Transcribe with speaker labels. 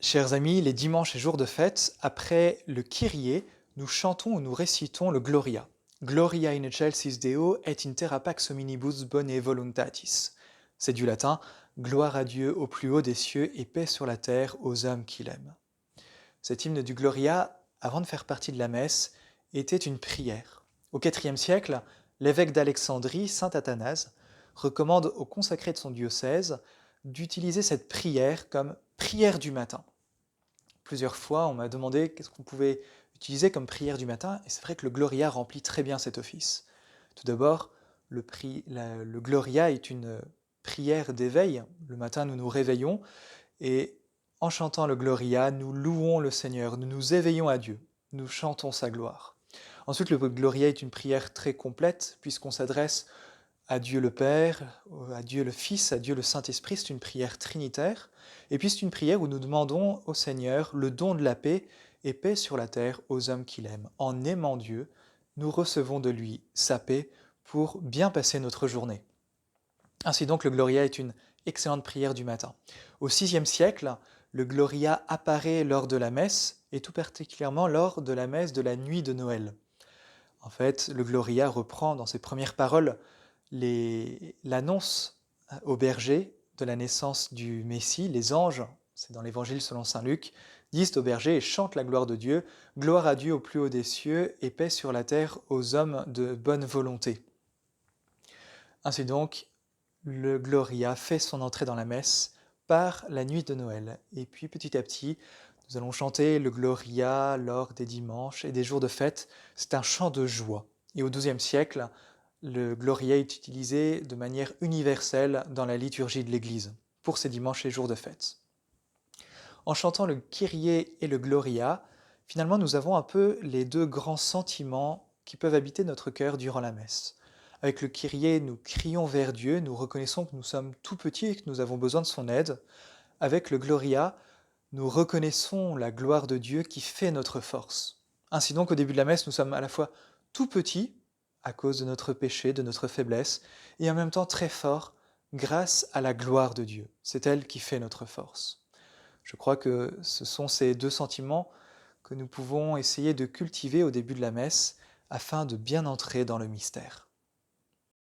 Speaker 1: Chers amis, les dimanches et jours de fête, après le Kyrie, nous chantons ou nous récitons le Gloria. Gloria in excelsis Deo et in terra pax hominibus bone voluntatis. C'est du latin, gloire à Dieu au plus haut des cieux et paix sur la terre aux hommes qu'il aime. Cet hymne du Gloria, avant de faire partie de la messe, était une prière. Au IVe siècle, l'évêque d'Alexandrie, saint Athanase, recommande aux consacrés de son diocèse d'utiliser cette prière comme prière du matin. Plusieurs fois, on m'a demandé qu'est-ce qu'on pouvait utiliser comme prière du matin, et c'est vrai que le Gloria remplit très bien cet office. Tout d'abord, le Gloria est une prière d'éveil. Le matin, nous nous réveillons, et en chantant le Gloria, nous louons le Seigneur, nous nous éveillons à Dieu, nous chantons sa gloire. Ensuite, le Gloria est une prière très complète, puisqu'on s'adresse à Dieu le Père, à Dieu le Fils, à Dieu le Saint-Esprit. C'est une prière trinitaire. Et puis c'est une prière où nous demandons au Seigneur le don de la paix et paix sur la terre aux hommes qu'il aime. En aimant Dieu, nous recevons de lui sa paix pour bien passer notre journée. Ainsi donc, le Gloria est une excellente prière du matin. Au VIe siècle, le Gloria apparaît lors de la messe, et tout particulièrement lors de la messe de la nuit de Noël. En fait, le Gloria reprend dans ses premières paroles l'annonce aux bergers de la naissance du Messie. Les anges, c'est dans l'Évangile selon saint Luc, disent aux bergers et chantent la gloire de Dieu, gloire à Dieu au plus haut des cieux et paix sur la terre aux hommes de bonne volonté. Ainsi donc, le Gloria fait son entrée dans la messe par la nuit de Noël. Et puis petit à petit, nous allons chanter le Gloria lors des dimanches et des jours de fête. C'est un chant de joie. Et au XIIe siècle, le Gloria est utilisé de manière universelle dans la liturgie de l'Église, pour ces dimanches et jours de fête. En chantant le Kyrie et le Gloria, finalement nous avons un peu les deux grands sentiments qui peuvent habiter notre cœur durant la messe. Avec le Kyrie, nous crions vers Dieu, nous reconnaissons que nous sommes tout petits et que nous avons besoin de son aide. Avec le Gloria, nous reconnaissons la gloire de Dieu qui fait notre force. Ainsi donc, au début de la messe, nous sommes à la fois tout petits, à cause de notre péché, de notre faiblesse, et en même temps très forts, grâce à la gloire de Dieu. C'est elle qui fait notre force. Je crois que ce sont ces deux sentiments que nous pouvons essayer de cultiver au début de la messe afin de bien entrer dans le mystère.